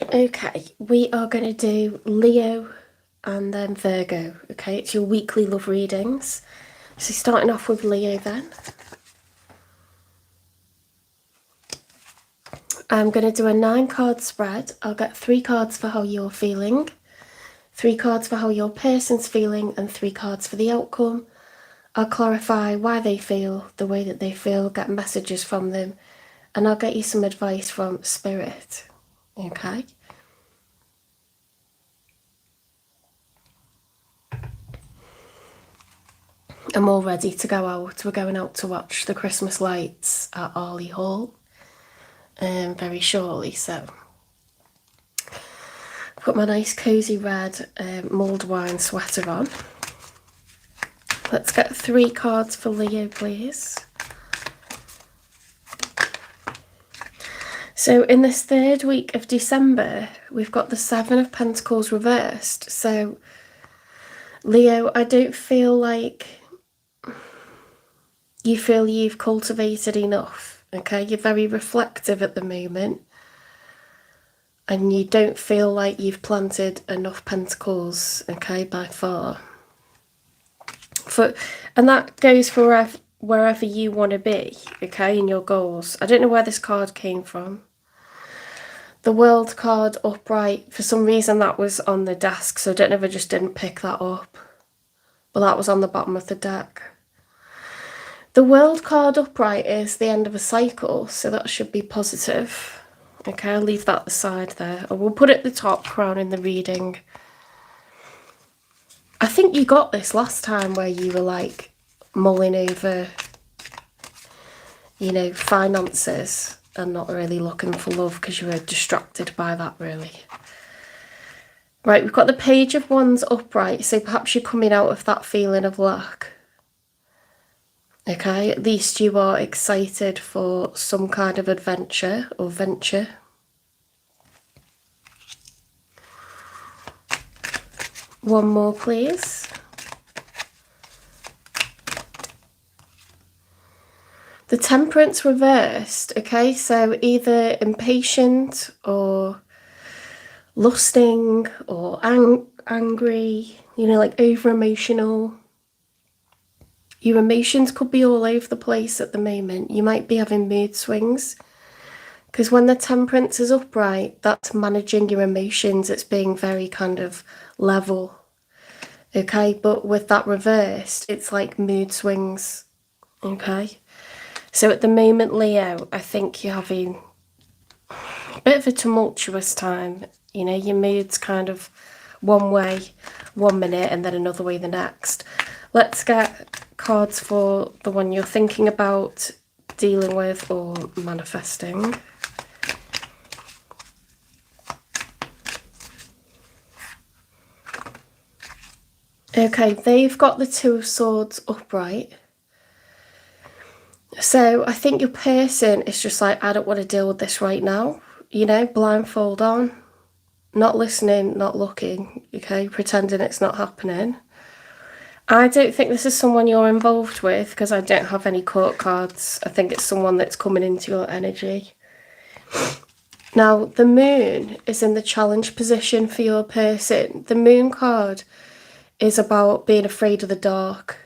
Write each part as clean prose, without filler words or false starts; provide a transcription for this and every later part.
Okay, we are going to do Leo and then Virgo. Okay, it's your weekly love readings. So starting off with Leo then. I'm going to do a 9-card spread. I'll get 3 cards for how you're feeling, 3 cards for how your person's feeling, and 3 cards for the outcome. I'll clarify why they feel the way that they feel, get messages from them, and I'll get you some advice from Spirit. Okay? I'm all ready to go out. We're going out to watch the Christmas lights at Arley Hall very shortly, so put my nice cosy red mulled wine sweater on. Let's get 3 cards for Leo, please. So in this 3rd week of December, we've got the 7 of Pentacles reversed. So Leo, I don't feel like you feel you've cultivated enough, okay? You're very reflective at the moment. And you don't feel like you've planted enough pentacles, okay, by far. And that goes for wherever you want to be, okay, in your goals. I don't know where this card came from. The World card upright, for some reason that was on the desk, so I don't know if I just didn't pick that up. But that was on the bottom of the deck. The World card upright is the end of a cycle, so that should be positive. Okay, I'll leave that aside there. Or we'll put it at the top, crowning the reading. I think you got this last time where you were like mulling over, you know, finances and not really looking for love because you were distracted by that, really. Right, we've got the Page of Wands upright, so perhaps you're coming out of that feeling of lack. Okay, at least you are excited for some kind of adventure or venture. One more, please. The Temperance reversed, okay, so either impatient or lusting or angry, you know, like over emotional. Your emotions could be all over the place at the moment. You might be having mood swings. Because when the Temperance is upright, that's managing your emotions. It's being very kind of level. Okay, but with that reversed, it's like mood swings. Okay. So at the moment, Leo, I think you're having a bit of a tumultuous time. You know, your mood's kind of one way 1 minute and then another way the next. Let's get cards for the one you're thinking about, dealing with, or manifesting. Okay, they've got the Two of Swords upright. So I think your person is just like, I don't want to deal with this right now. You know, blindfold on, not listening, not looking, okay, pretending it's not happening. I don't think this is someone you're involved with because I don't have any court cards. I think it's someone that's coming into your energy. Now, the Moon is in the challenge position for your person. The Moon card is about being afraid of the dark.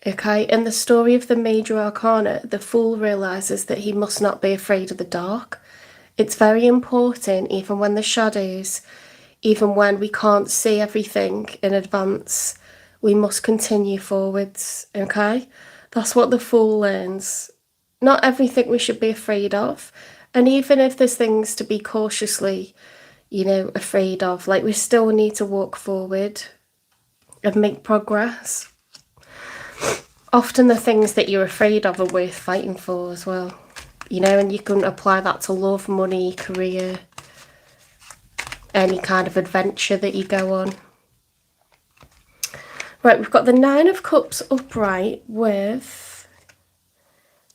Okay, in the story of the Major Arcana, the Fool realises that he must not be afraid of the dark. It's very important, even when the shadows, even when we can't see everything in advance, we must continue forwards, okay? That's what the Fool learns. Not everything we should be afraid of. And even if there's things to be cautiously, you know, afraid of, like we still need to walk forward and make progress. Often the things that you're afraid of are worth fighting for as well. You know, and you can apply that to love, money, career, any kind of adventure that you go on. Right, we've got the Nine of Cups upright with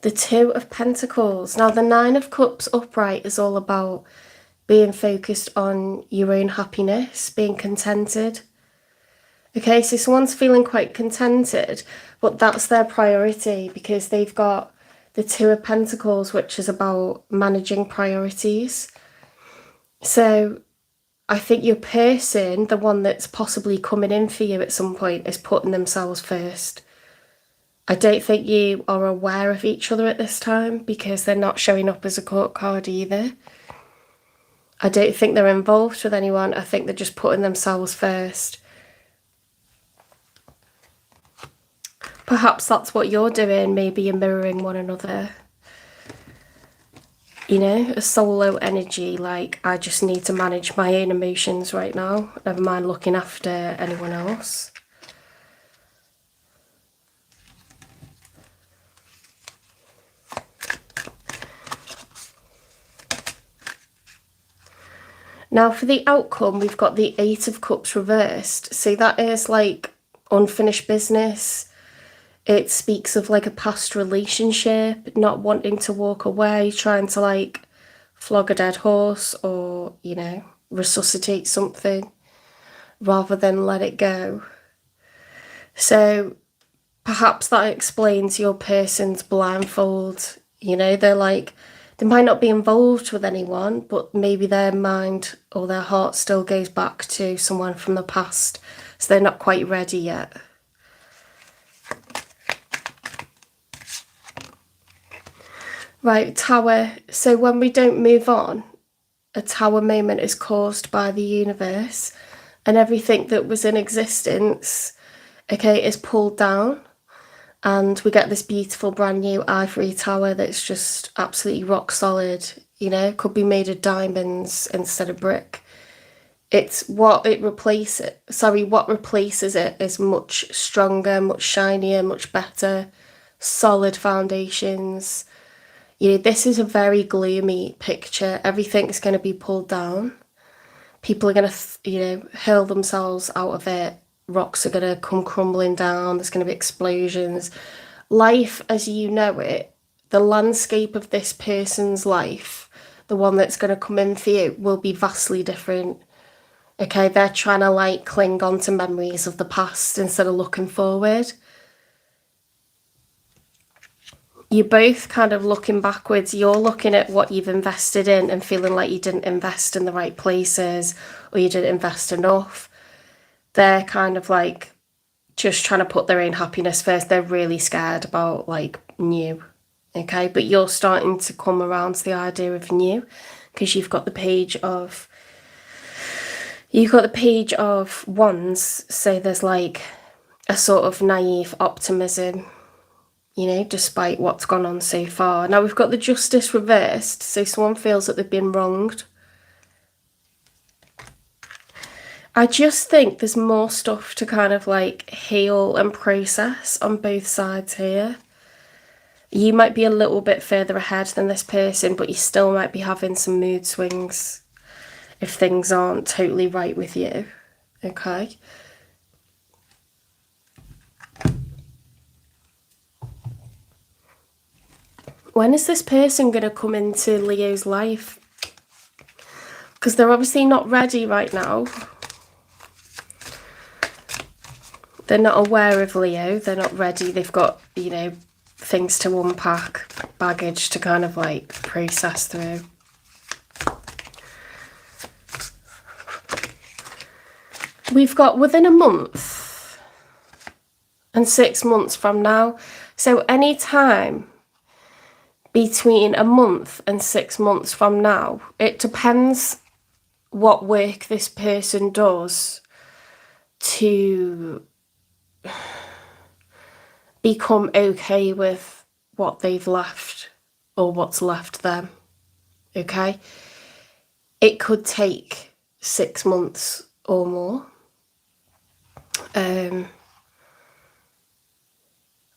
the Two of Pentacles. Now, the Nine of Cups upright is all about being focused on your own happiness, being contented. Okay, so someone's feeling quite contented, but that's their priority because they've got the Two of Pentacles, which is about managing priorities. So I think your person, the one that's possibly coming in for you at some point, is putting themselves first. I don't think you are aware of each other at this time because they're not showing up as a court card either. I don't think they're involved with anyone. I think they're just putting themselves first. Perhaps that's what you're doing. Maybe you're mirroring one another. You know, a solo energy, like, I just need to manage my own emotions right now. Never mind looking after anyone else. Now for the outcome, we've got the Eight of Cups reversed. So that is like unfinished business. It speaks of like a past relationship, not wanting to walk away, trying to like flog a dead horse or, you know, resuscitate something rather than let it go. So perhaps that explains your person's blindfold. You know, they're like, they might not be involved with anyone, but maybe their mind or their heart still goes back to someone from the past. So they're not quite ready yet. Right, Tower. So when we don't move on, a Tower moment is caused by the universe, and everything that was in existence, okay, is pulled down. And we get this beautiful brand new ivory tower that's just absolutely rock solid, you know, could be made of diamonds instead of brick. It's what replaces it is much stronger, much shinier, much better, solid foundations. You know, this is a very gloomy picture. Everything's going to be pulled down. People are going to, you know, hurl themselves out of it. Rocks are going to come crumbling down. There's going to be explosions. Life as you know it, the landscape of this person's life, the one that's going to come in for you, will be vastly different. Okay, they're trying to like cling on to memories of the past instead of looking forward. You're both kind of looking backwards. You're looking at what you've invested in and feeling like you didn't invest in the right places or you didn't invest enough. They're kind of like just trying to put their own happiness first. They're really scared about like new, okay? But you're starting to come around to the idea of new because you've got the page of wands. So there's like a sort of naive optimism, you know, despite what's gone on so far. Now we've got the Justice reversed, so someone feels that they've been wronged. I just think there's more stuff to kind of like heal and process on both sides here. You might be a little bit further ahead than this person, but you still might be having some mood swings if things aren't totally right with you, okay? When is this person going to come into Leo's life? Because they're obviously not ready right now. They're not aware of Leo. They're not ready. They've got, you know, things to unpack, baggage to kind of like process through. We've got within a month and 6 months from now. So any time between a month and 6 months from now, it depends what work this person does to become okay with what they've left or what's left them, okay? It could take 6 months or more.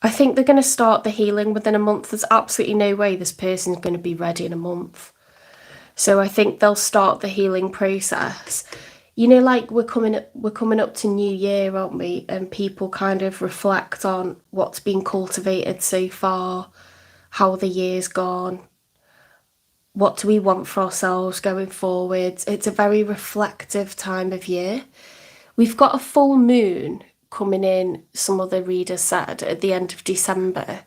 I think they're going to start the healing within a month. There's absolutely no way this person's going to be ready in a month. So I think they'll start the healing process. You know, like we're coming up to New Year, aren't we? And people kind of reflect on what's been cultivated so far, how the year's gone, what do we want for ourselves going forward. It's a very reflective time of year. We've got a full moon coming in, some other readers said, at the end of December.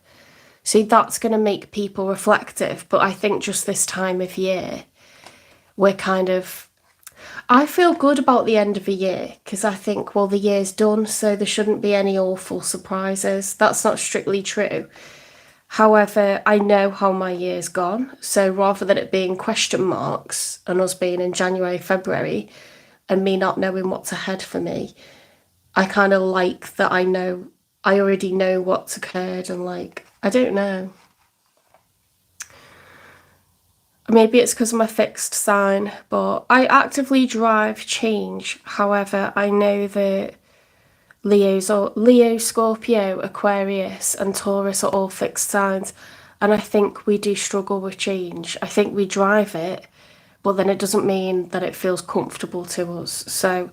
So that's going to make people reflective. But I think just this time of year, we're kind of I feel good about the end of the year because I think, well, the year's done, so there shouldn't be any awful surprises. That's not strictly true. However, I know how my year's gone, so rather than it being question marks and us being in January, February, and me not knowing what's ahead for me, I kind of like that I already know what's occurred and like, I don't know. Maybe it's because I'm a fixed sign, but I actively drive change. However, I know that Leo, Scorpio, Aquarius, and Taurus are all fixed signs, and I think we do struggle with change. I think we drive it, but then it doesn't mean that it feels comfortable to us. So,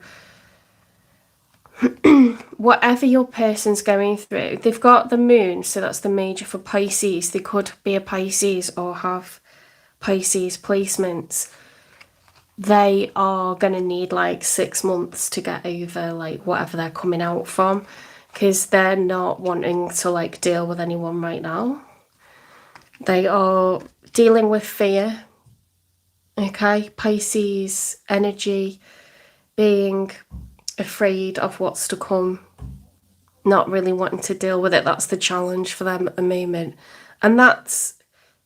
whatever your person's going through, they've got the moon, so that's the major for Pisces. They could be a Pisces or have Pisces placements. They are going to need like 6 months to get over like whatever they're coming out from, because they're not wanting to like deal with anyone right now. They are dealing with fear. Okay, Pisces energy, being afraid of what's to come, not really wanting to deal with it. That's the challenge for them at the moment. And that's,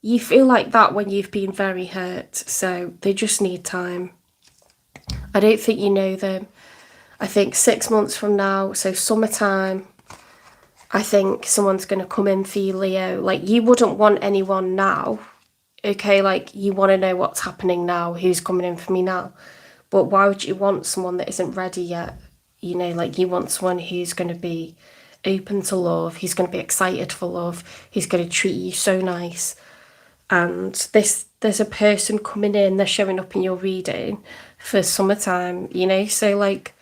you feel like that when you've been very hurt, so they just need time. I don't think you know them. I think 6 months from now, so summertime, I think someone's going to come in for you, Leo. Like, you wouldn't want anyone now, okay? Like, you want to know what's happening now, who's coming in for me now. But why would you want someone that isn't ready yet? You know, like, you want someone who's going to be open to love, who's going to be excited for love, who's going to treat you so nice. And there's a person coming in, they're showing up in your reading for summertime, you know? So, like,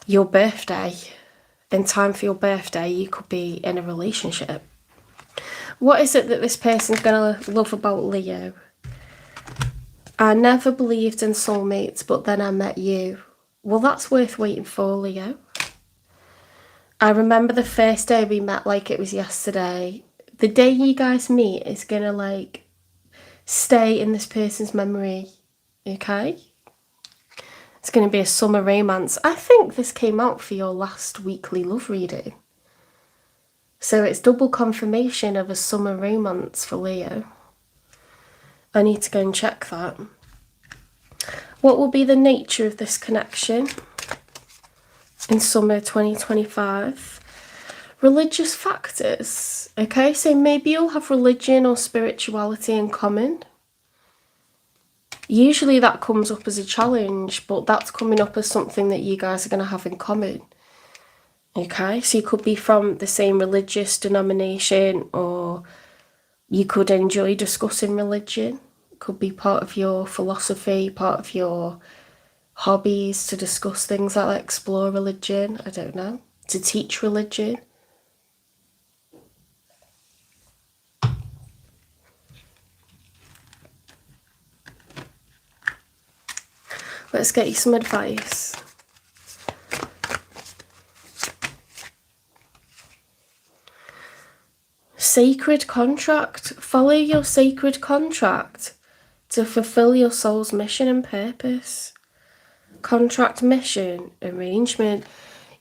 your birthday, in time for your birthday, you could be in a relationship. What is it that this person's going to love about Leo? I never believed in soulmates, but then I met you. Well, that's worth waiting for, Leo. I remember the first day we met like it was yesterday. The day you guys meet is going to like stay in this person's memory, okay? It's going to be a summer romance. I think this came out for your last weekly love reading. So it's double confirmation of a summer romance for Leo. I need to go and check that. What will be the nature of this connection in summer 2025? Religious factors. Okay, so maybe you'll have religion or spirituality in common. Usually that comes up as a challenge, but that's coming up as something that you guys are going to have in common. Okay, so you could be from the same religious denomination, or you could enjoy discussing religion. It could be part of your philosophy, part of your hobbies to discuss things like that, explore religion, I don't know, to teach religion. Let's get you some advice. Sacred contract. Follow your sacred contract to fulfill your soul's mission and purpose. Contract, mission, arrangement.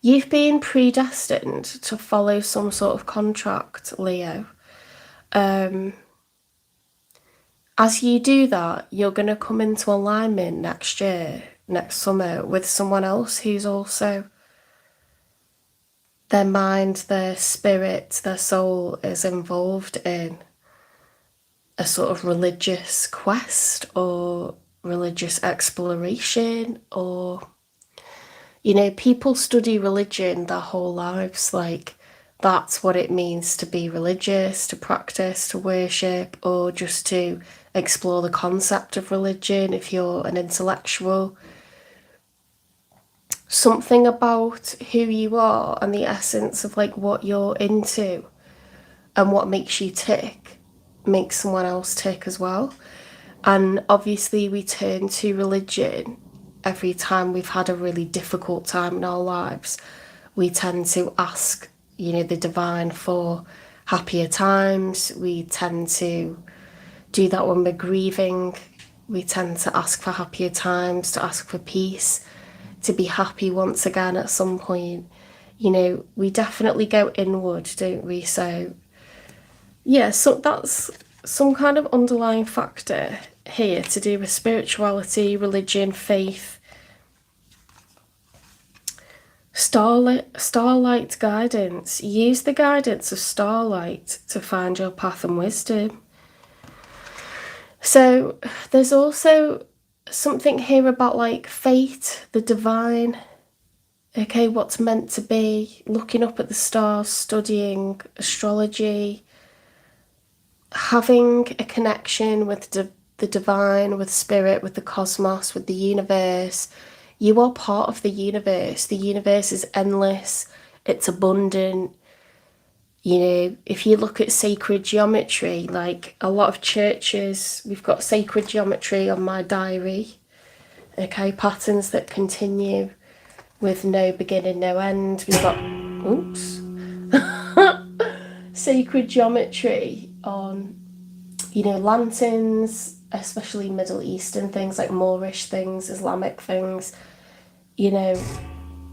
You've been predestined to follow some sort of contract, Leo. As you do that, you're going to come into alignment next year, next summer, with someone else who's also, their mind, their spirit, their soul is involved in a sort of religious quest or religious exploration, or, you know, people study religion their whole lives. Like, that's what it means to be religious, to practice, to worship, or just to explore the concept of religion if you're an intellectual. Something about who you are and the essence of like what you're into and what makes you tick makes someone else tick as well. And obviously we turn to religion every time we've had a really difficult time in our lives. We tend to ask, you know, the divine for happier times. We tend to do that when we're grieving. We tend to ask for happier times, to ask for peace, to be happy once again at some point. You know, we definitely go inward, don't we? So, yeah, so that's some kind of underlying factor here to do with spirituality, religion, faith. Starlight guidance. Use the guidance of starlight to find your path and wisdom. So there's also something here about like fate, the divine, okay, what's meant to be, looking up at the stars, studying astrology, having a connection with the divine, with spirit, with the cosmos, with the universe. You are part of the universe. The universe is endless, it's abundant. You know, if you look at sacred geometry, like a lot of churches, we've got sacred geometry on my diary, okay, patterns that continue with no beginning, no end. We've got, oops, sacred geometry on, you know, lanterns, especially Middle Eastern things like Moorish things, Islamic things. You know,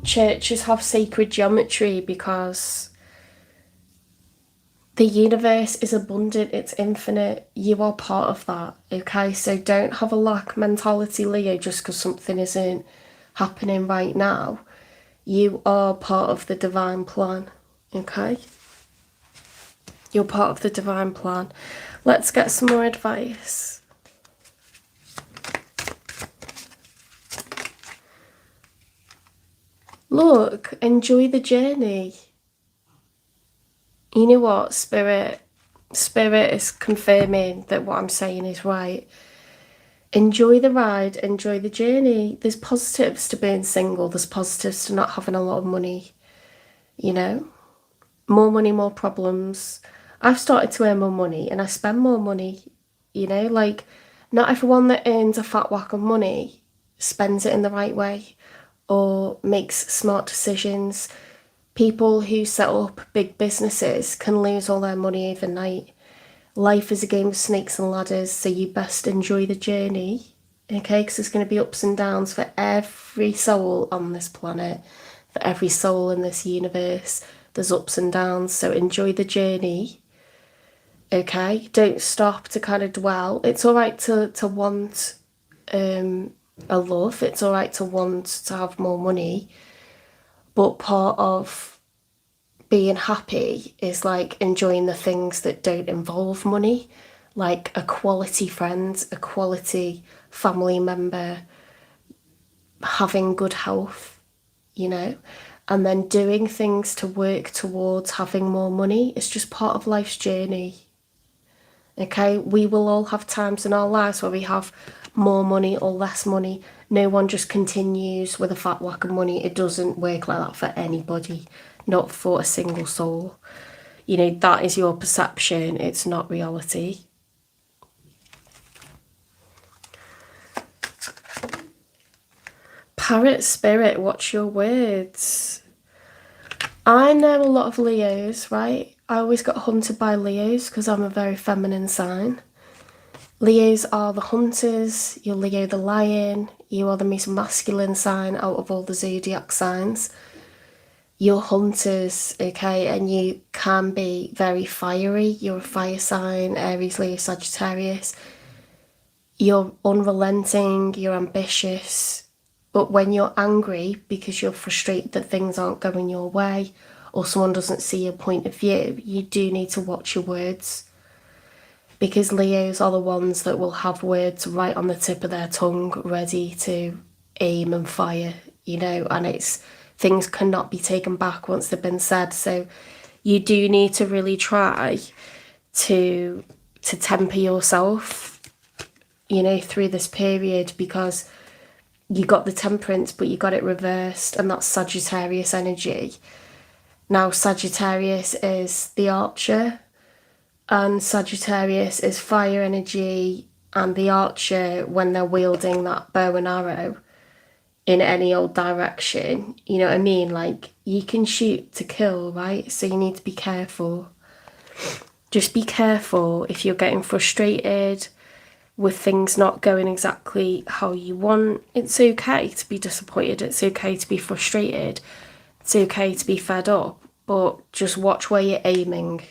churches have sacred geometry because the universe is abundant, it's infinite. You are part of that, okay? So don't have a lack mentality, Leo, just because something isn't happening right now. You are part of the divine plan, okay? You're part of the divine plan. Let's get some more advice. Look, enjoy the journey. You know what, Spirit is confirming that what I'm saying is right. Enjoy the ride, enjoy the journey. There's positives to being single, there's positives to not having a lot of money, you know? More money, more problems. I've started to earn more money and I spend more money, you know? Like, not everyone that earns a fat whack of money spends it in the right way or makes smart decisions. People who set up big businesses can lose all their money overnight. Life is a game of snakes and ladders, so you best enjoy the journey, okay? Because there's going to be ups and downs for every soul on this planet, for every soul in this universe. There's ups and downs, so enjoy the journey, okay? Don't stop to kind of dwell. It's all right to want a love. It's all right to want to have more money, but part of being happy is like enjoying the things that don't involve money, like a quality friend, a quality family member, having good health, you know, and then doing things to work towards having more money. It's just part of life's journey. Okay, we will all have times in our lives where we have more money or less money. No one just continues with a fat whack of money. It doesn't work like that for anybody, not for a single soul. You know, that is your perception, it's not reality. Parrot spirit, watch your words. I know a lot of Leos, right? I always got hunted by Leos because I'm a very feminine sign. Leos are the hunters, you're Leo the lion, you are the most masculine sign out of all the zodiac signs. You're hunters, okay, and you can be very fiery. You're a fire sign, Aries, Leo, Sagittarius. You're unrelenting, you're ambitious, but when you're angry because you're frustrated that things aren't going your way or someone doesn't see your point of view, you do need to watch your words, because Leos are the ones that will have words right on the tip of their tongue ready to aim and fire, you know, and it's things cannot be taken back once they've been said. So you do need to really try to temper yourself, you know, through this period, because you got the temperance but you got it reversed, and that's Sagittarius energy. Now Sagittarius is the archer and Sagittarius is fire energy, and the archer, when they're wielding that bow and arrow in any old direction, you know what I mean, like you can shoot to kill, right? So you need to be careful. Just be careful if you're getting frustrated, with things not going exactly how you want. It's okay to be disappointed. It's okay to be frustrated. It's okay to be fed up. But just watch where you're aiming.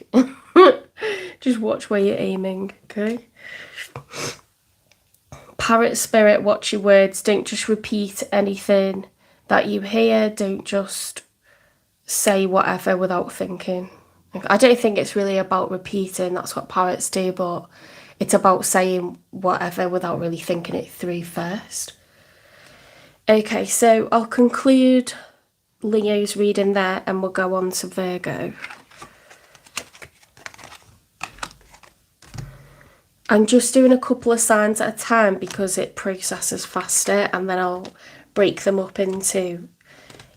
Just watch where you're aiming, okay? Parrot spirit, watch your words. Don't just repeat anything that you hear. Don't just say whatever without thinking. I don't think it's really about repeating. That's what parrots do, but it's about saying whatever without really thinking it through first. Okay, so I'll conclude Leo's reading there and we'll go on to Virgo. I'm just doing a couple of signs at a time because it processes faster, and then I'll break them up into,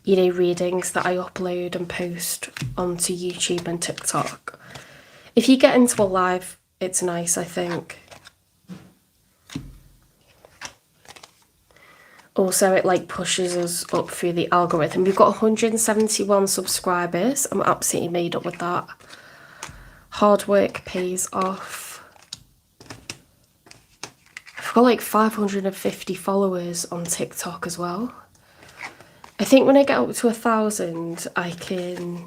you know, readings that I upload and post onto YouTube and TikTok. If you get into a live, it's nice, I think. Also, it like pushes us up through the algorithm. We've got 171 subscribers. I'm absolutely made up with that. Hard work pays off. I've got like 550 followers on TikTok as well. I think when I get up to 1,000, I can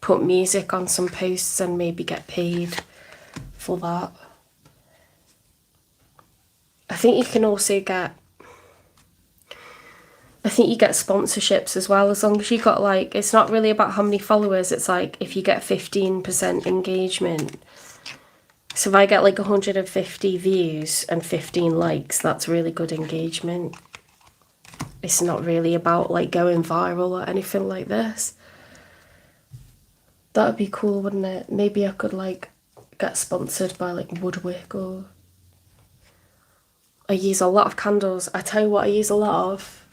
put music on some posts and maybe get paid for that. I think you can also get, I think you get sponsorships as well, as long as you got like, it's not really about how many followers, it's like if you get 15% engagement. So if I get like 150 views and 15 likes, that's really good engagement. It's not really about like going viral or anything like this. That would be cool, wouldn't it? Maybe I could like get sponsored by like Woodwick, or I use a lot of candles. I tell you what I use a lot of.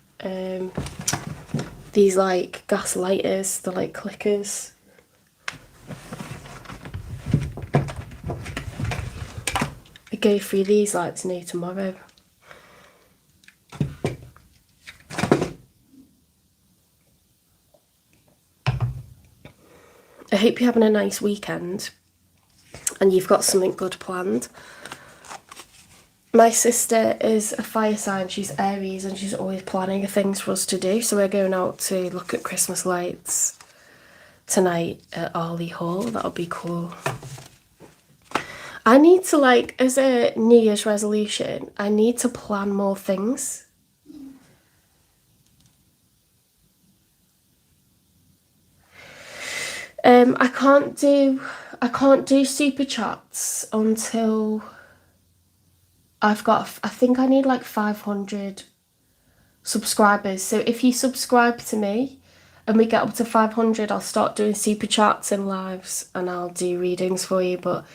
These like gas lighters, they're like clickers. I go through these like it's no tomorrow. I hope you're having a nice weekend and you've got something good planned. My sister is a fire sign, she's Aries, and she's always planning things for us to do. So we're going out to look at Christmas lights tonight at Arley Hall. That'll be cool. I need to, like, as a New Year's resolution, I need to plan more things. I can't do super chats until I've got, I think I need like 500 subscribers. So if you subscribe to me and we get up to 500, I'll start doing super chats and lives and I'll do readings for you. But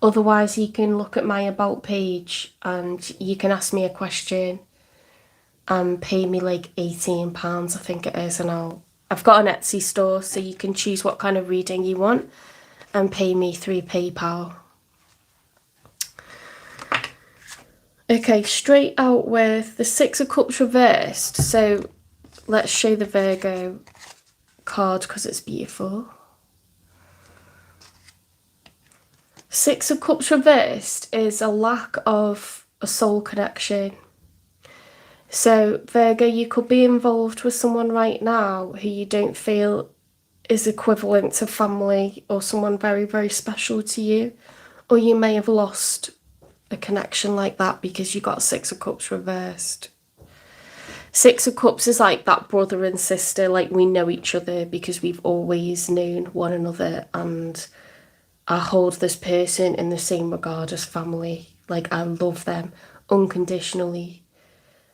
otherwise you can look at my about page and you can ask me a question and pay me like £18, I think it is, and I've got an Etsy store, so you can choose what kind of reading you want and pay me through PayPal. Okay, straight out with the Six of Cups reversed. So let's show the Virgo card because it's beautiful. Six of Cups reversed is a lack of a soul connection. So Virgo, you could be involved with someone right now who you don't feel is equivalent to family or someone very, very special to you. Or you may have lost a connection like that because you got Six of Cups reversed. Six of Cups is like that brother and sister, like we know each other because we've always known one another, and I hold this person in the same regard as family. Like I love them unconditionally.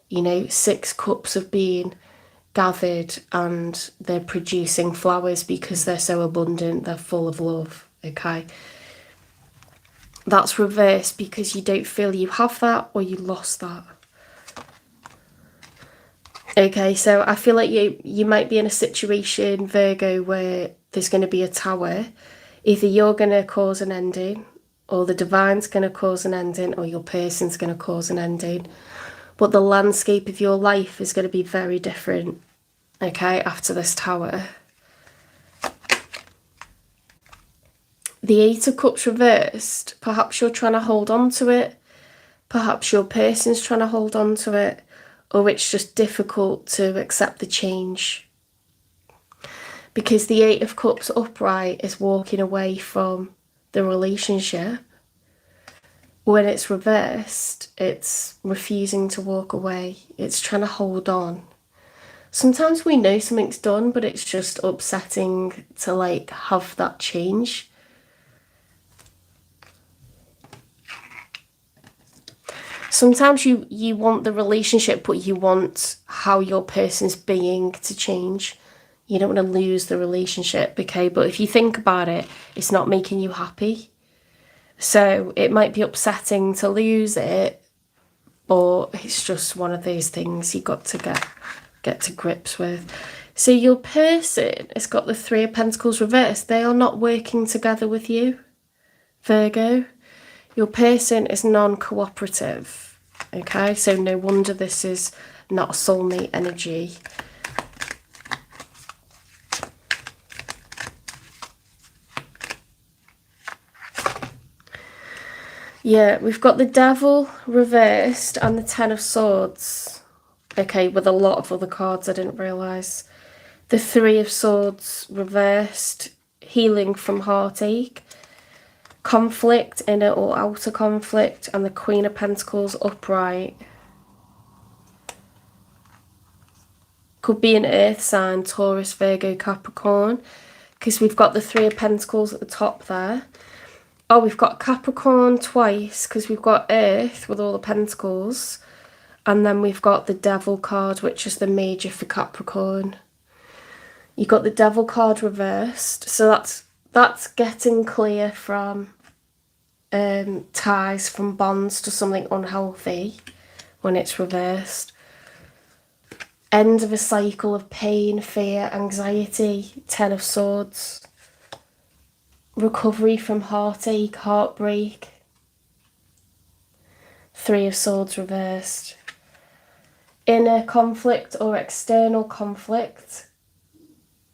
You know, 6 cups of being gathered and they're producing flowers because they're so abundant, they're full of love, okay? That's reversed because you don't feel you have that or you lost that. Okay, so I feel like you might be in a situation, Virgo, where there's going to be a tower. Either you're going to cause an ending, or the divine's going to cause an ending, or your person's going to cause an ending. But the landscape of your life is going to be very different, okay, after this tower. The Eight of Cups reversed, perhaps you're trying to hold on to it. Perhaps your person's trying to hold on to it, or it's just difficult to accept the change. Because the Eight of Cups upright is walking away from the relationship. When it's reversed, it's refusing to walk away. It's trying to hold on. Sometimes we know something's done, but it's just upsetting to like have that change. Sometimes you want the relationship, but you want how your person's being to change. You don't want to lose the relationship, okay? But if you think about it, it's not making you happy. So it might be upsetting to lose it, but it's just one of those things you got to get to grips with. So your person has got the Three of Pentacles reversed. They are not working together with you, Virgo. Your person is non-cooperative, okay? So no wonder this is not a soulmate energy. Yeah, we've got the Devil reversed and the Ten of Swords. Okay, with a lot of other cards I didn't realise. The Three of Swords reversed, healing from heartache, conflict, inner or outer conflict, and the Queen of Pentacles upright. Could be an earth sign, Taurus, Virgo, Capricorn, because we've got the Three of Pentacles at the top there. Oh, we've got Capricorn twice because we've got Earth with all the pentacles. And then we've got the Devil card, which is the major for Capricorn. You've got the Devil card reversed. So that's getting clear from ties, from bonds to something unhealthy when it's reversed. End of a cycle of pain, fear, anxiety, Ten of Swords. Recovery from heartache, heartbreak. Three of Swords reversed. Inner conflict or external conflict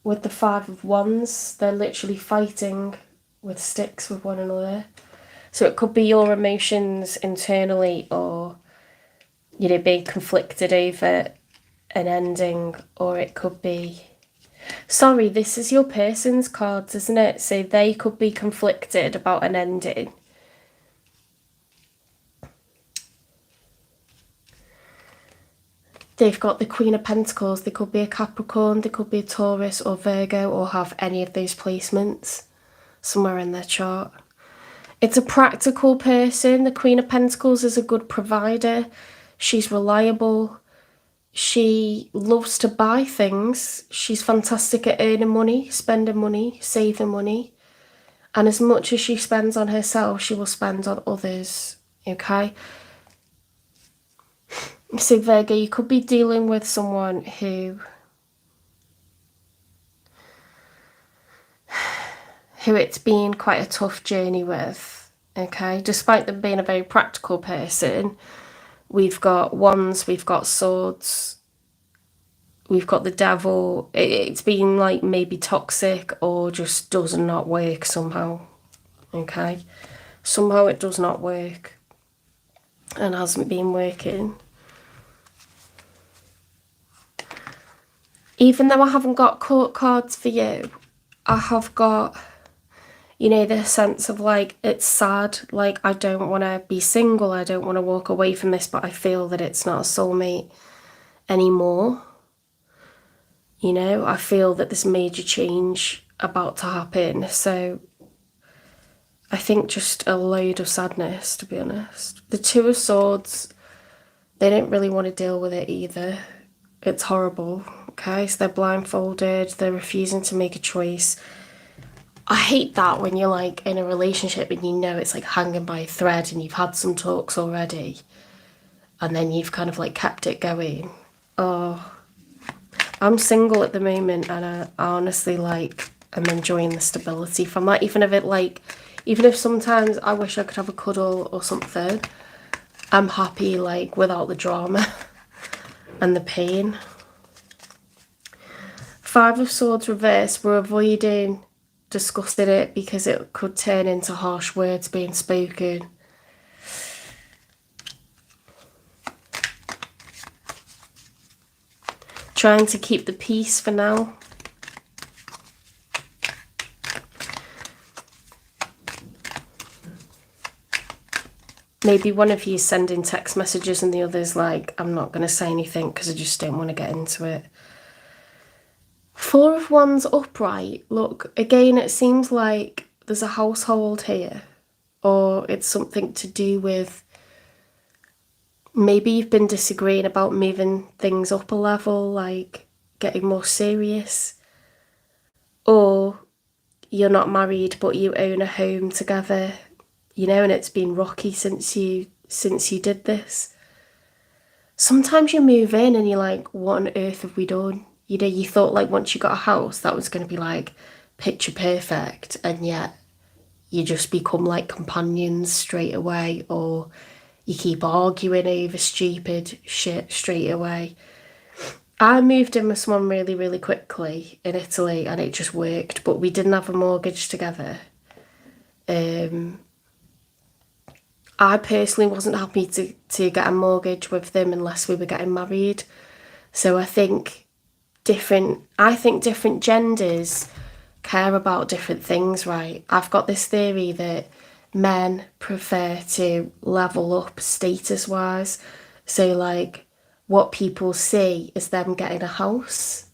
with the Five of Wands. They're literally fighting with sticks with one another. So it could be your emotions internally, or, you know, being conflicted over an ending, or it could be... Sorry, this is your person's cards, isn't it? So they could be conflicted about an ending. They've got the Queen of Pentacles. They could be a Capricorn, they could be a Taurus or Virgo, or have any of those placements somewhere in their chart. It's a practical person. The Queen of Pentacles is a good provider. She's reliable. She loves to buy things. She's fantastic at earning money, spending money, saving money. And as much as she spends on herself, she will spend on others, okay? So Virgo, you could be dealing with someone who it's been quite a tough journey with, okay? Despite them being a very practical person, we've got Wands, we've got Swords, we've got the Devil. It's been like maybe toxic or just does not work somehow, okay? Somehow it does not work and hasn't been working. Even though I haven't got court cards for you, I have got, you know, the sense of like, it's sad, like I don't want to be single, I don't want to walk away from this, but I feel that it's not a soulmate anymore. You know, I feel that there's major change about to happen. So I think just a load of sadness, to be honest. The Two of Swords, they don't really want to deal with it either. It's horrible, okay? So they're blindfolded, they're refusing to make a choice. I hate that when you're like in a relationship and you know it's like hanging by a thread and you've had some talks already and then you've kind of like kept it going. Oh, I'm single at the moment and I honestly like I'm enjoying the stability from that. Even if sometimes I wish I could have a cuddle or something, I'm happy like without the drama and the pain. Five of Swords reversed, we're avoiding discussing it because it could turn into harsh words being spoken. Trying to keep the peace for now. Maybe one of you is sending text messages and the other's like, I'm not going to say anything because I just don't want to get into it. Four of Wands upright. Look, again, it seems like there's a household here, or it's something to do with maybe you've been disagreeing about moving things up a level, like getting more serious, or you're not married but you own a home together, you know, and it's been rocky since you did this. Sometimes you move in and you're like, what on earth have we done? You know, you thought like once you got a house that was going to be like picture perfect, and yet you just become like companions straight away, or you keep arguing over stupid shit straight away. I moved in with someone really, really quickly in Italy and it just worked, but we didn't have a mortgage together. I personally wasn't happy to get a mortgage with them unless we were getting married. So I think different genders care about different things, right? I've got this theory that men prefer to level up status-wise. So like what people see is them getting a house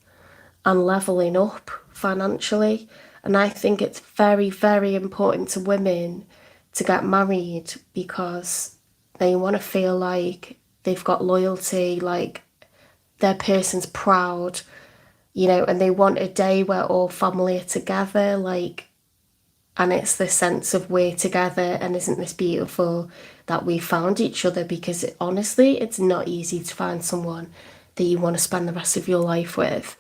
and leveling up financially. And I think it's very, very important to women to get married because they want to feel like they've got loyalty, like their person's proud, you know, and they want a day where all family are together, like, and it's the sense of we're together and isn't this beautiful that we found each other, because honestly, it's not easy to find someone that you want to spend the rest of your life with.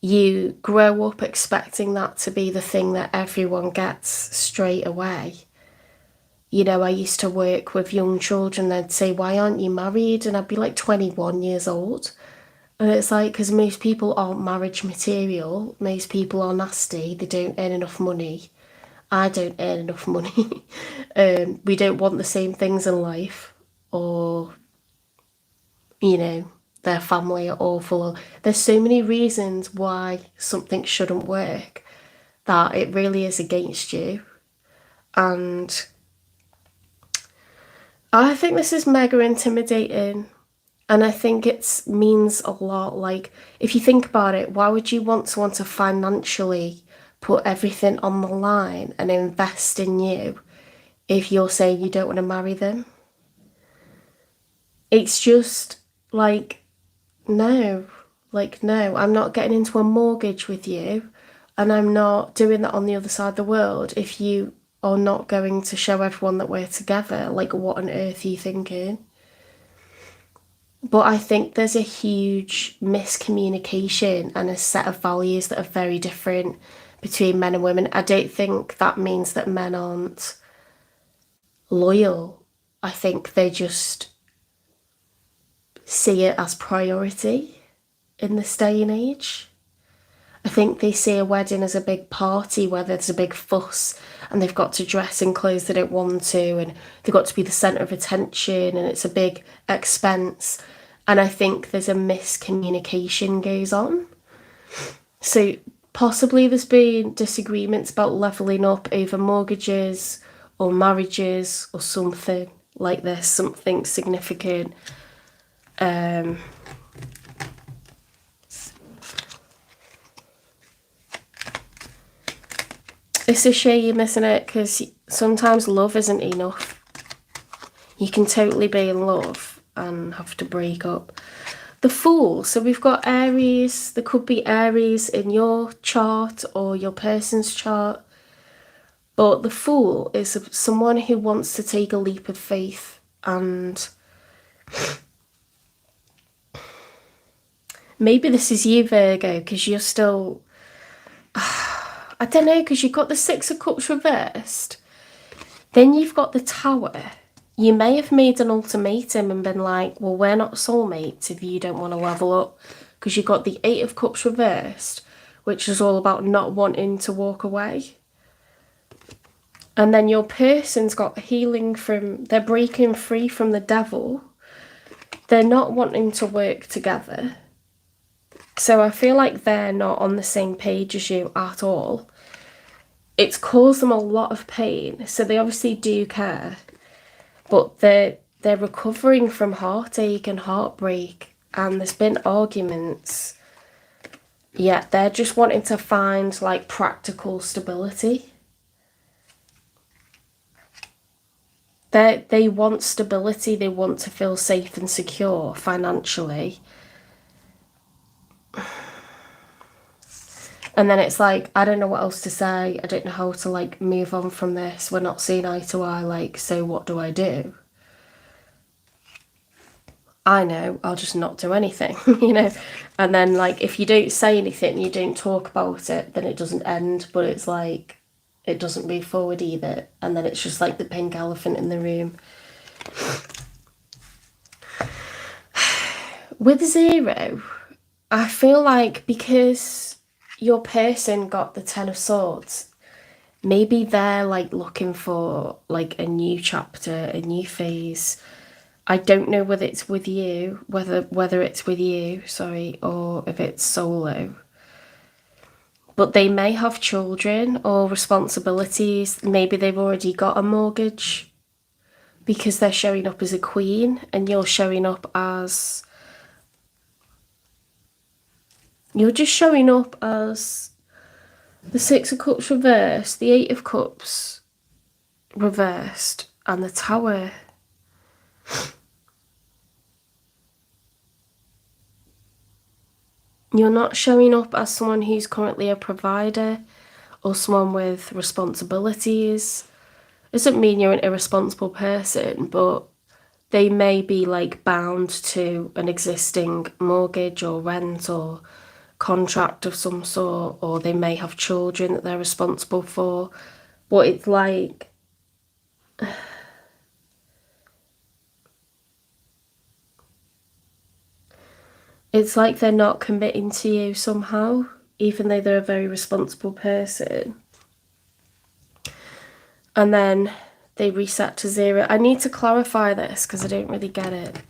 You grow up expecting that to be the thing that everyone gets straight away. You know, I used to work with young children, they'd say, why aren't you married? And I'd be like 21 years old. And it's like, because most people aren't marriage material. Most people are nasty. They don't earn enough money. I don't earn enough money. We don't want the same things in life. Or, you know, their family are awful. There's so many reasons why something shouldn't work that it really is against you. And I think this is mega intimidating, and I think it means a lot. Like, if you think about it, why would you want to financially put everything on the line and invest in you if you're saying you don't want to marry them? It's just like, no, I'm not getting into a mortgage with you, and I'm not doing that on the other side of the world if you are not going to show everyone that we're together. Like, what on earth are you thinking? But I think there's a huge miscommunication and a set of values that are very different between men and women. I don't think that means that men aren't loyal. I think they just see it as priority in this day and age. I think they see a wedding as a big party where there's a big fuss and they've got to dress in clothes they don't want to, and they've got to be the centre of attention, and it's a big expense. And I think there's a miscommunication goes on. So possibly there's been disagreements about levelling up over mortgages or marriages or something like this, something significant. It's a shame, isn't it? Because sometimes love isn't enough. You can totally be in love and have to break up. The Fool. So we've got Aries. There could be Aries in your chart or your person's chart. But the Fool is someone who wants to take a leap of faith, and maybe this is you, Virgo, because you're still... I don't know, because you've got the Six of Cups reversed. Then you've got the Tower. You may have made an ultimatum and been like, well, we're not soulmates if you don't want to level up. Because you've got the Eight of Cups reversed, which is all about not wanting to walk away. And then your person's got healing from... They're breaking free from the devil. They're not wanting to work together. So I feel like they're not on the same page as you at all. It's caused them a lot of pain, so they obviously do care, but they're recovering from heartache and heartbreak, and there's been arguments. Yet they're just wanting to find like practical stability. They want stability, they want to feel safe and secure financially. And then it's like, I don't know what else to say. I don't know how to like move on from this. We're not seeing eye to eye, like, so what do I do? I know, I'll just not do anything, you know? And then like, if you don't say anything, you don't talk about it, then it doesn't end, but it's like, it doesn't move forward either. And then it's just like the pink elephant in the room. With zero, I feel like because your person got the Ten of Swords, maybe they're like looking for like a new chapter, a new phase. I don't know whether it's with you, whether it's with you, sorry, or if it's solo. But they may have children or responsibilities. Maybe they've already got a mortgage because they're showing up as a queen and you're showing up as... You're just showing up as the Six of Cups reversed, the Eight of Cups reversed, and the Tower. You're not showing up as someone who's currently a provider or someone with responsibilities. It doesn't mean you're an irresponsible person, but they may be like bound to an existing mortgage or rent or contract of some sort, or they may have children that they're responsible for. But it's like... It's like they're not committing to you somehow, even though they're a very responsible person. And then they reset to zero. I need to clarify this because I don't really get it.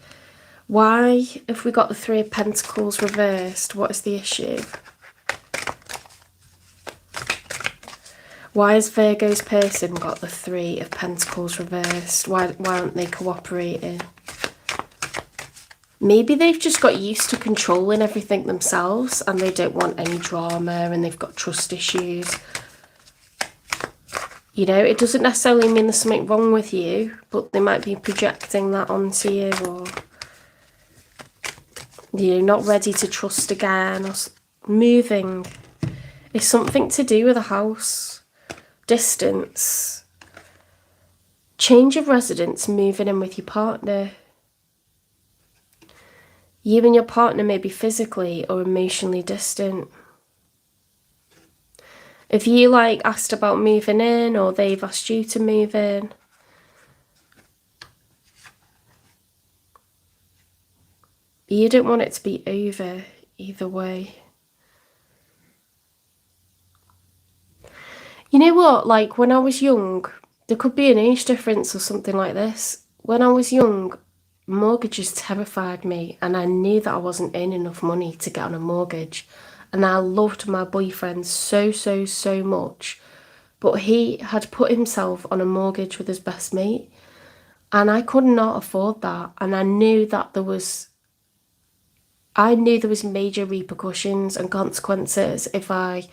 Why, if we got the Three of Pentacles reversed, what is the issue? Why has Virgo's person got the Three of Pentacles reversed? Why aren't they cooperating? Maybe they've just got used to controlling everything themselves and they don't want any drama and they've got trust issues. You know, it doesn't necessarily mean there's something wrong with you, but they might be projecting that onto you, or you're not ready to trust again, or moving. It's something to do with a house, distance, change of residence, moving in with your partner. You and your partner may be physically or emotionally distant. If you like asked about moving in or they've asked you to move in, you don't want it to be over either way. You know what, like when I was young, there could be an age difference or something like this. When I was young, mortgages terrified me and I knew that I wasn't earning enough money to get on a mortgage. And I loved my boyfriend so much. But he had put himself on a mortgage with his best mate. And I could not afford that. And I knew that there was major repercussions and consequences if I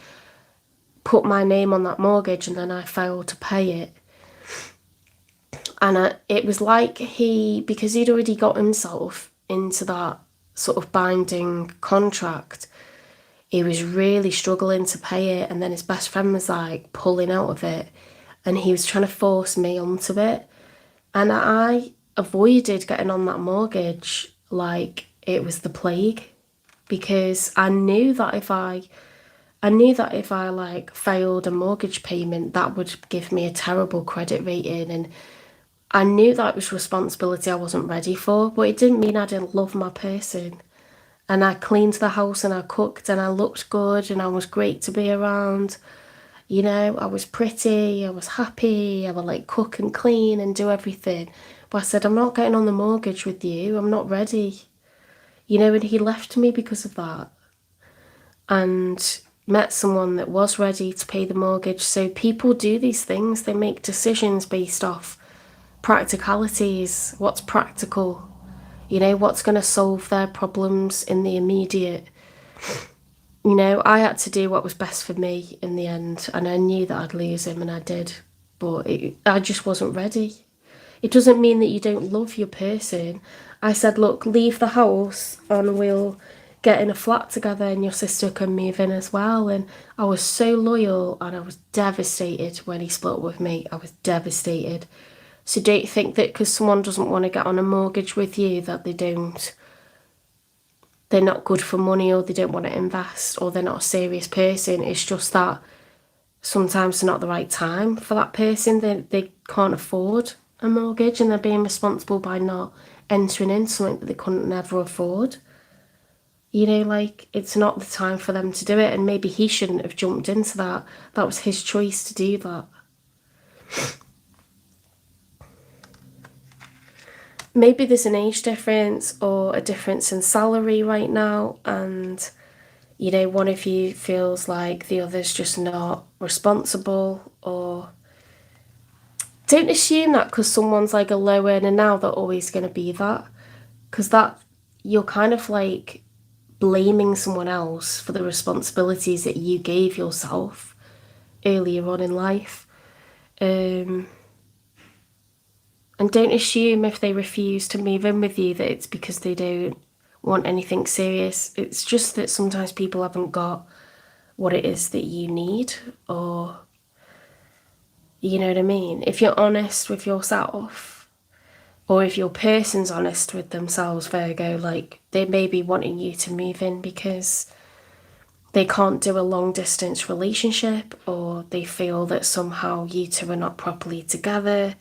put my name on that mortgage and then I failed to pay it. And it was like because he'd already got himself into that sort of binding contract, he was really struggling to pay it. And then his best friend was like pulling out of it and he was trying to force me onto it. And I avoided getting on that mortgage like it was the plague, because I knew that if I like failed a mortgage payment, that would give me a terrible credit rating. And I knew that was responsibility I wasn't ready for, but it didn't mean I didn't love my person. And I cleaned the house and I cooked and I looked good and I was great to be around. You know, I was pretty, I was happy, I would like cook and clean and do everything. But I said, I'm not getting on the mortgage with you, I'm not ready. You know, and he left me because of that. and met someone that was ready to pay the mortgage. So people do these things, they make decisions based off practicalities, what's practical, what's going to solve their problems in the immediate. I had to do what was best for me in the end, and I knew that I'd lose him, and I did, but I just wasn't ready. It doesn't mean that you don't love your person. I said, look, leave the house and we'll get in a flat together and your sister can move in as well. And I was so loyal, and I was devastated when he split up with me. I was devastated. So don't think that because someone doesn't want to get on a mortgage with you that they're not good for money, or they don't want to invest, or they're not a serious person. It's just that sometimes it's not the right time for that person. They can't afford a mortgage, and they're being responsible by not entering into something that they couldn't never afford. It's not the time for them to do it, and maybe he shouldn't have jumped into that. That was his choice to do that. Maybe there's an age difference or a difference in salary right now, and one of you feels like the other's just not responsible. Or don't assume that because someone's like a low earner now, they're always going to be that, because that you're kind of like blaming someone else for the responsibilities that you gave yourself earlier on in life. And don't assume if they refuse to move in with you that it's because they don't want anything serious. It's just that sometimes people haven't got what it is that you need, or you know what I mean? If you're honest with yourself, or if your person's honest with themselves, Virgo, like they may be wanting you to move in because they can't do a long distance relationship, or they feel that somehow you two are not properly together.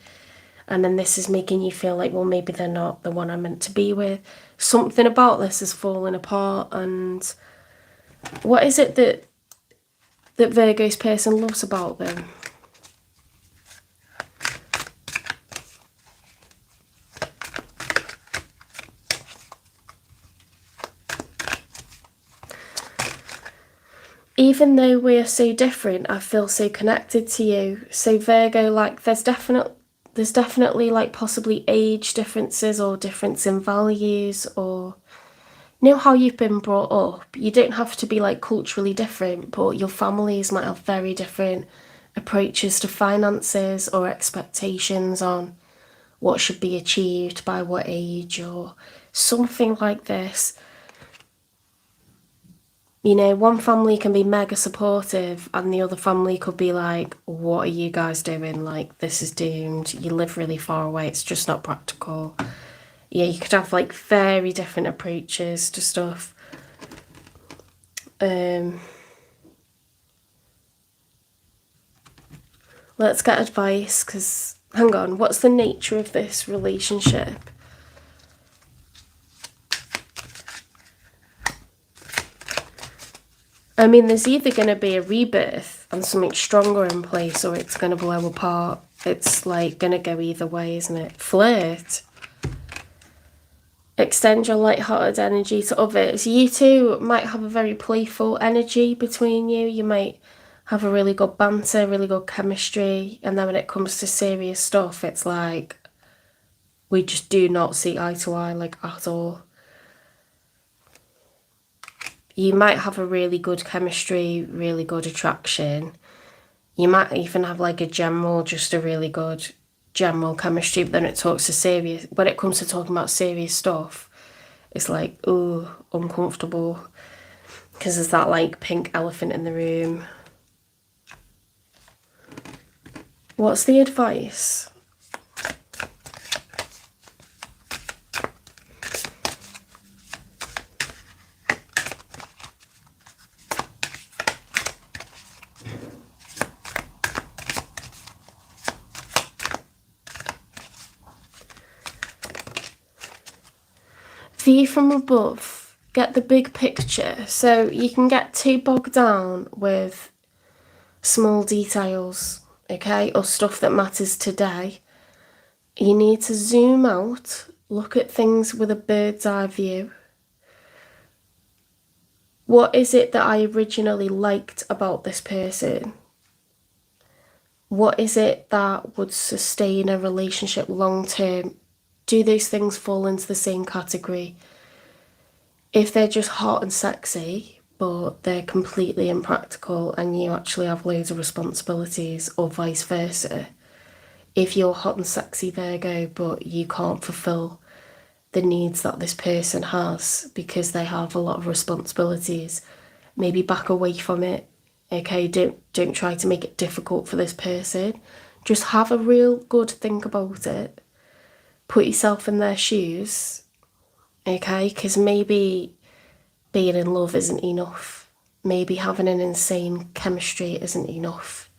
And then this is making you feel like, well, maybe they're not the one I'm meant to be with. Something about this is falling apart. And what is it that Virgo's person loves about them? Even though we're so different, I feel so connected to you. So Virgo, like there's definitely like possibly age differences or difference in values, or how you've been brought up. You don't have to be like culturally different, but your families might have very different approaches to finances or expectations on what should be achieved by what age, or something like this. One family can be mega supportive and the other family could be like, what are you guys doing? Like, this is doomed. You live really far away. It's just not practical. Yeah, you could have like very different approaches to stuff. Let's get advice, because hang on, what's the nature of this relationship? I mean, there's either going to be a rebirth and something stronger in place, or it's going to blow apart. It's like going to go either way, isn't it? Flirt. Extend your light-hearted energy to others. You two might have a very playful energy between you. You might have a really good banter, really good chemistry. And then when it comes to serious stuff, it's like we just do not see eye to eye, like at all. You might have a really good chemistry, really good attraction. You might even have like just a really good general chemistry, but then when it comes to talking about serious stuff, it's like, ooh, uncomfortable. Because there's that like pink elephant in the room. What's the advice? View from above, get the big picture. So you can get too bogged down with small details, okay, or stuff that matters today. You need to zoom out, look at things with a bird's eye view. What is it that I originally liked about this person? What is it that would sustain a relationship long term? Do those things fall into the same category? If they're just hot and sexy, but they're completely impractical and you actually have loads of responsibilities, or vice versa. If you're hot and sexy Virgo, but you can't fulfill the needs that this person has because they have a lot of responsibilities, maybe back away from it. Okay, don't try to make it difficult for this person. Just have a real good think about it. Put yourself in their shoes, okay? Because maybe being in love isn't enough. Maybe having an insane chemistry isn't enough.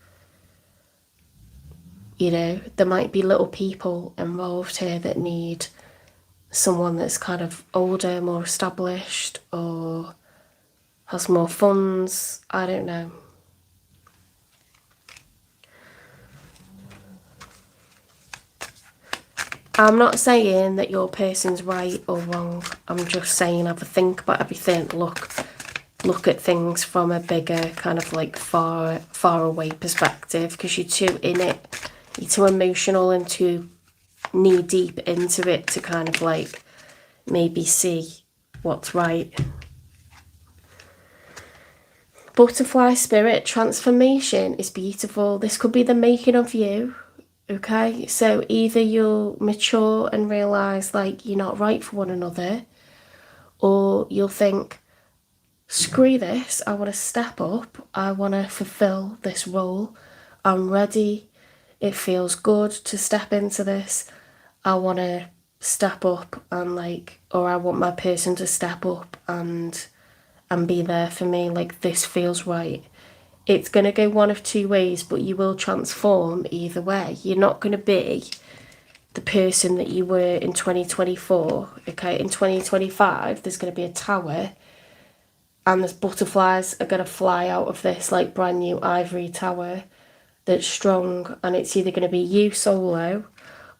You know, there might be little people involved here that need someone that's kind of older, more established, or has more funds. I don't know. I'm not saying that your person's right or wrong. I'm just saying have a think about everything. Look at things from a bigger kind of like far away perspective, because you're too in it. You're too emotional and too knee deep into it to kind of like maybe see what's right. Butterfly spirit, transformation is beautiful. This could be the making of you. Okay, so either you'll mature and realise like you're not right for one another, or you'll think, screw this, I want to step up, I want to fulfill this role, I'm ready, it feels good to step into this, I want to step up and like, or I want my person to step up and be there for me, like this feels right. It's going to go one of two ways, but you will transform either way. You're not going to be the person that you were in 2024, okay? In 2025, there's going to be a tower and the butterflies are going to fly out of this like brand new ivory tower that's strong, and it's either going to be you solo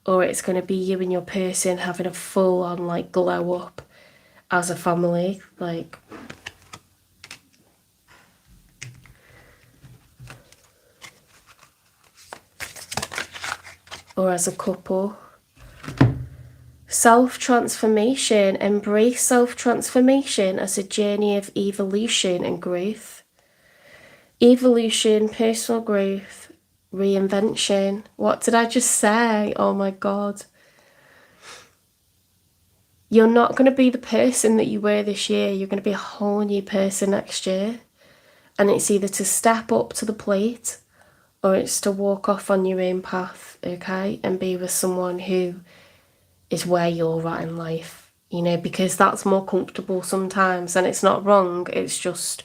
or it's going to be you and your person having a full-on like glow up as a family, like... or as a couple. Self-transformation. Embrace self-transformation as a journey of evolution and growth. Evolution, personal growth, reinvention. What did I just say? Oh my God. You're not going to be the person that you were this year. You're going to be a whole new person next year. And it's either to step up to the plate or it's to walk off on your own path, okay? And be with someone who is where you're at in life, you know, because that's more comfortable sometimes, and it's not wrong, it's just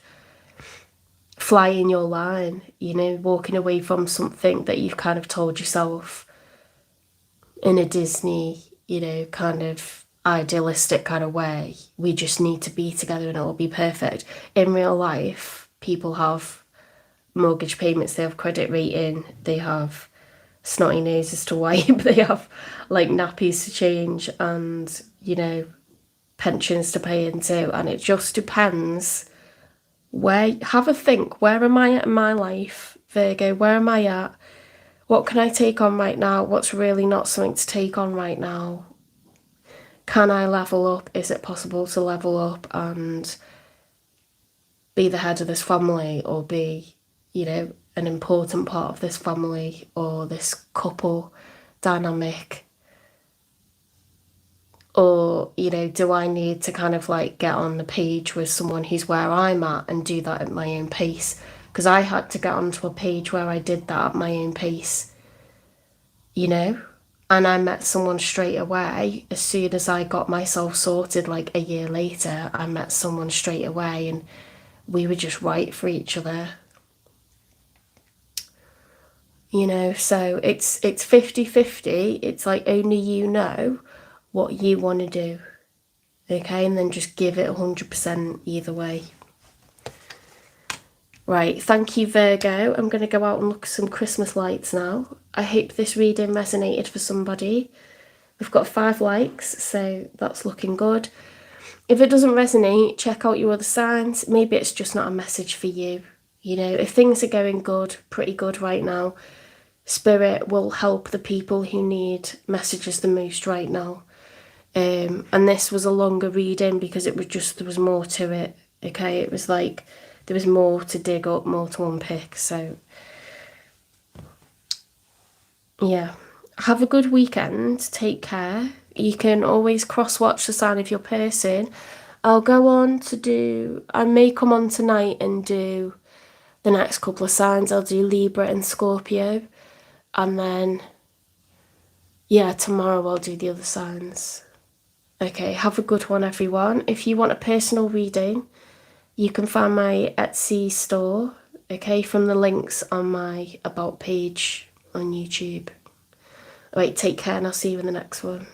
flying your line, you know, walking away from something that you've kind of told yourself in a Disney, you know, kind of idealistic kind of way. We just need to be together and it'll be perfect. In real life, people have mortgage payments, they have credit rating, they have snotty noses to wipe, they have like nappies to change and, you know, pensions to pay into, and it just depends where. Have a think, where am I at in my life, Virgo? Where am I at? What can I take on right now? What's really not something to take on right now? Can I level up? Is it possible to level up and be the head of this family, or be, you know, an important part of this family or this couple dynamic? Or, you know, do I need to kind of like get on the page with someone who's where I'm at and do that at my own pace? Because I had to get onto a page where I did that at my own pace, you know? And I met someone straight away. As soon as I got myself sorted, like a year later, I met someone straight away and we were just right for each other. You know, so it's 50-50. It's like only you know what you want to do, okay? And then just give it 100% either way. Right, thank you, Virgo. I'm going to go out and look at some Christmas lights now. I hope this reading resonated for somebody. We've got 5 likes, so that's looking good. If it doesn't resonate, check out your other signs. Maybe it's just not a message for you. You know, if things are going good, pretty good right now, Spirit will help the people who need messages the most right now. And this was a longer reading because it was just, there was more to it. Okay, it was like there was more to dig up, more to unpick. So yeah, have a good weekend. Take care. You can always cross-watch the sign of your person. I'll go on to do, I may come on tonight and do the next couple of signs. I'll do Libra and Scorpio. And then, yeah, tomorrow I'll do the other signs. Okay, have a good one, everyone. If you want a personal reading, you can find my Etsy store, okay, from the links on my About page on YouTube. All right, take care and I'll see you in the next one.